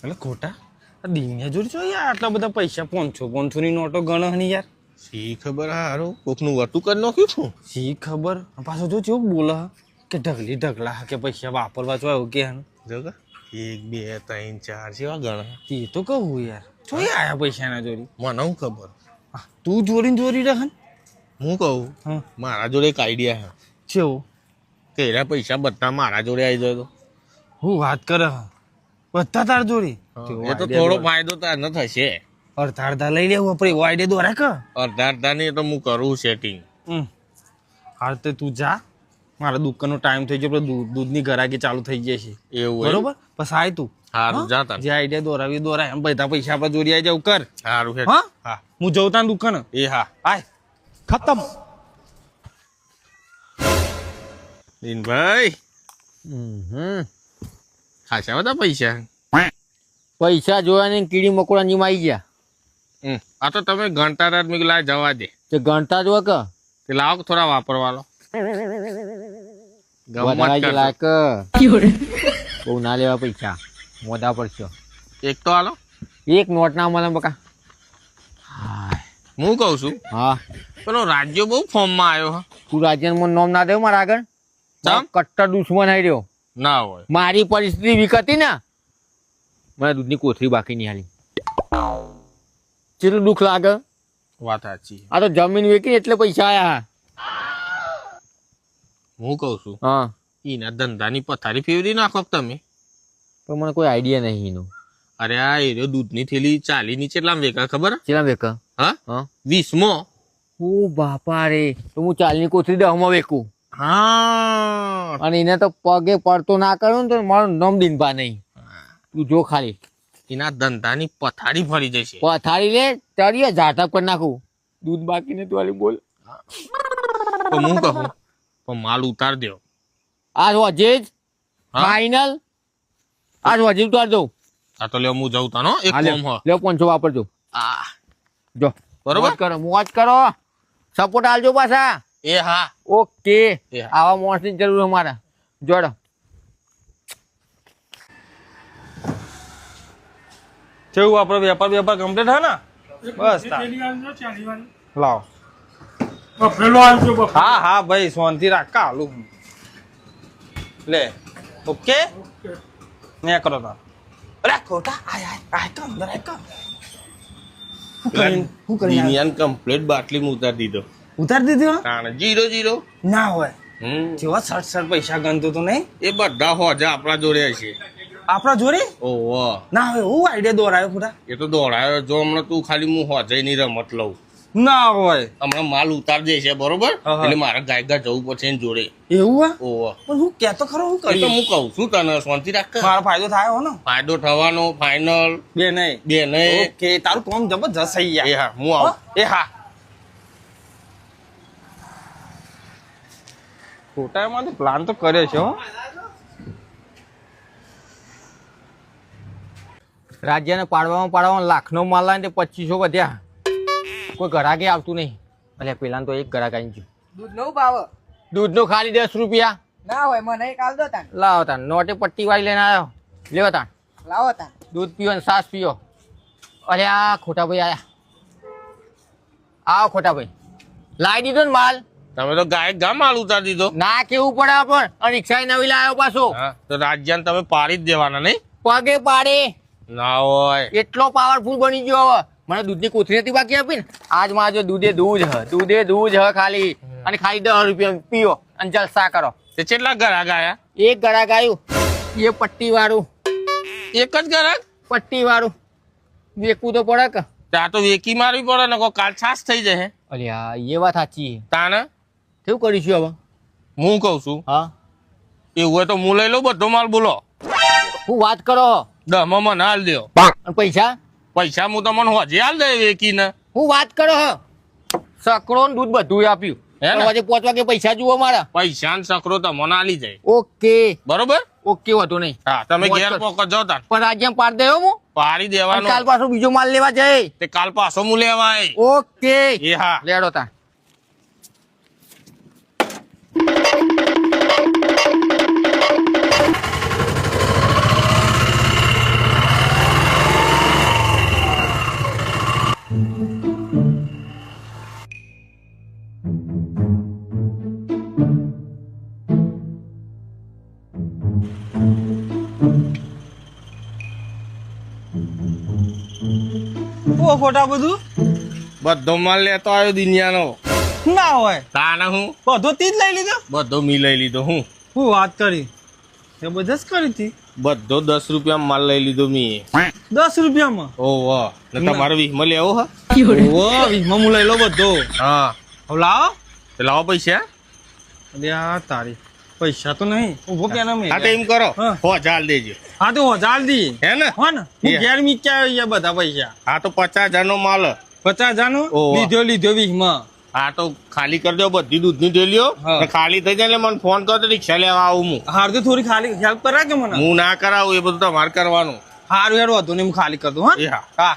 એટલે ખોટા દિનિયા જોડી છો યાર આટલા બધા પૈસા 500 ની નોટો ગણવાની યાર શી ખબર હારું કોકનું વટું કરી નાખ્યું છું શી ખબર પાછો જો કેવું બોલે કે ઢગલી ઢગલા કે પૈસા વાપરવા છો આવ્યું કે જગા 1 2 3 4 જેવા ગણા તે તો કહું યાર છો આયા પૈસા ના જોડી મને હું ખબર તું જોડી રહે હું કહું હા મારા જોડે એક આઈડિયા છે કેવું કે એના પૈસા બધા મારા જોડે આવી જાય તો હું વાત કરે બધા તાર જોડી એ તો થોડો ફાયદો તાર ન થશે અડધા લઈ લેવું આપણે એવો આઈડિયા દોરા કે અડધા ને તો હું કરું સેટિંગ હાલ તે તું જા મારા દુકાનનો ટાઈમ થઈ ગયો આપણે દૂધની ગરાગી ચાલુ થઈ જાય છે એવું બરોબર પછી આય તું સારું જાતા જે આઈડિયા દોરાય એમ બધા પૈસા આપણે જોડી આવી જાવ કર સારું છે હા હા હું જઉં તાન દુકાન એ હા આય ખતમ દિનભાઈ ખાસા બધા પૈસા પૈસા જોયા ને કીડી મકોડા ની આવી ગયા આ તો તમે ઘંટા રાત મેં લાય જવા દે તે ગણતા જો કે તે લાવો કે થોડા વાપરવા લો બહુ ના લેવા પૈસા મોઢા પડશો એક તો હાલો એક નોટ ના મળે બકા હું કઉ છું હા પેલો રાજ્ય બહુ ફોર્મ માં આવ્યો હા તું રાજ્યમાં નામ ના દેવ મારા આગળ ચમ? કટ્ટર દુશ્મન આવી રહ્યો ના હોય મારી પરિસ્થિતિ વિકતી ને મને દૂધની કોથળી બાકી નહીં હાલી કેટલું દુઃખ લાગે વાત સાચી આ તો જમીન વેચી એટલે પૈસા આયા હું કઉ છું હા એના ધંધાની પથારી ફેરવી નાખો કે તમે પણ મને કોઈ આઈડિયા નહીં એનો અરે આ એરિયો દૂધની થેલી 40 ની કેટલા વેકા ખબર કેટલા વેકા હા હા 20 ઓ બાપા રે તો હું 40 ની કોથળી 10 માં વેકું હા અને એને તો પગે પડતો ના કર્યો ને તો મારું નામ દિનભા નહીં તું જો ખાલી એના ધંધાની પથારી ફરી જશે પથારી લે તળીએ ઝાટપ કરી નાખું દૂધ બાકી ને તું બોલ તો હું કહું તો માલ ઉતાર દો આજ વજે જ ફાઈનલ આજ વજે ઉતાર દઉં આ તો લે હું જઉં તાનો એક કોમ હ લે 500 વાપરજો આ જો બરોબર મોજ કરો સપોર્ટ આલજો પાછા એ હા ઓકે એ હા. આવા માણસની જરૂર અમારા જોડો કેવું આપણો વેપાર કમ્પ્લીટ હે ને બસ લાવ હા ભાઈ શાંતિ રાખ કાલું લે ઓકે ને કરો તા અરે ખોટા આય તો અંદર આય તો હું કરી દિનિયાન કમ્પ્લીટ બાટલી માં ઉતાર દીધો ઉતાર દીધો તાણ 0 ના હોય જેવા 60 પૈસા ગણતો તો નહીં એ બધા હોજા આપણા જોડે હશે આપણા જોડે ઓહો ના હોય હું આઈડિયા દોરાયો ખોટા એ તો દોડાયો જો હમણાં તું ખાલી હું હોજે ની રમત લઉં ના હોય હમણાં માલ ઉતાર દે છે બરોબર હા. એટલે મારા ગાયગા જવું પડશે એની જોડે એવું હા ઓહો પણ હું કેતો ખરો હું એ તો કરી હું કહું છું તને શાંતિ રાખ મારો ફાયદો થાય હો ને ફાયદો થવાનો ફાઇનલ બે નહીં બે નહીં ઓકે તારું કામ જબરજસ્ત થઈ એ ગયા હા હું આવું એ હા ખોટા એમાંથી પ્લાન તો કરે છે હો રાજ્યને પાડવામાં લાખનો માલ લાવીને 2500 વધ્યા કોઈ ઘરાકે આવતું નહીં એટલે પેલા તો એક ઘરાક આવી ગયું દૂધ નો ભાવ દૂધનો ખાલી 10 રૂપિયા ના હોય મને એક આલ દો તાન લાવો તાન નોટે પટ્ટી વાળી લઈને આવ્યો લેવો તાન લાવો તાન દૂધ પીવો ને છાશ પીવો અરે આ ખોટા ભાઈ આયા આવો ખોટા ભાઈ લાવી દીધો ને માલ તમે તો ગાયક ગા માલ ઉતાર દીધો ના કેવું પડે પણ અને રિક્ષા નવી લાવ્યો પાછો હા તો રાજ્યાને તમે પાડી જ દેવાના નહીં પગે પાડે ના હોય એટલો પાવરફુલ બની ગયો હવે મને દૂધની કોથળી નથી બાકી આપી ને આજ માં જો દૂધે દૂધ હ ખાલી અને ખાલી 10 રૂપિયા પીઓ અને જલસા કરો તે કેટલા ગ્રાહક આયા એક ઘરાક આવ્યું એ પટ્ટી વાળું એક જ ગ્રાહક પટ્ટી વાળું વેકવું તો પડે કે ત્યાં તો વેકી મારવી પડે ને કોઈ કાલ છાસ થઈ જાય અલ્યા એ વાત સાચી તાને કેવું કરીશું હવે હું કઉ છું હા એવું હોય તો હું લઈ લઉં બધો માલ બોલો હું વાત કરો 10 માં મને હાલ દો અને પૈસા પૈસા હું તમને હોજે હાલ દે વેકીને હું વાત કરો સકડો ને દૂધ બધું આપ્યું હે ને? આજે 5 વાગે પૈસા જુઓ મારા પૈસા ને સકરો તમને હાલી જાય ઓકે બરોબર ઓકે વાંધો નહીં હા તમે વાત ઘેર કર. પોકટ જાઓ તાર પણ આજે પાડ દેવો હું પાડી અને દેવાનો કાલ પાછો બીજો માલ લેવા જાય તે કાલ પાછો હું લેવાય ઓકે એ હા લેડો તા ઓ ખોટા બધું બધો માલ લેતો આવ્યો દુનિયાનો. ના હોય તાને હું બધો તી જ લઈ લીધો. બધો મી લઈ લીધો. હું વાત કરી એ બધે જ કરી હતી બધો 10 રૂપિયા માલ લઈ લીધો મી. 10 રૂપિયામાં. ઓહો ને તમારે 20 માં લેવો હે? ઓ વીસમાં હું લઈ લો બધો. હા હવે લાવો. તો લાવો પૈસા. અરે આ તારી પૈસા તો નહીં ઉભો પેના મેં. હા તો એમ કરો હા. હો ચાલ દેજો. હા તો હજાર દી હે ને? હો ને હું Yeah. ઘેર મીક્યા આવ્યા બધા પૈસા હા તો 50,000 નો માલ. 50,000 નો ઓહો. લીધો વીસમાં. હા તો ખાલી કરી દો બધી દૂધની થેલીઓ. હા. ને ખાલી થઈ જાય એટલે મને ફોન કરો તો રિક્ષા લેવા આવું હું. હાર તો થોડી ખાલી હેલ્પ કરા કે મને. હું ના કરાવું એ બધું તમારે કરવાનું. હારું યાર વધુ ને હું ખાલી કરી દઉં. એ હા હા હા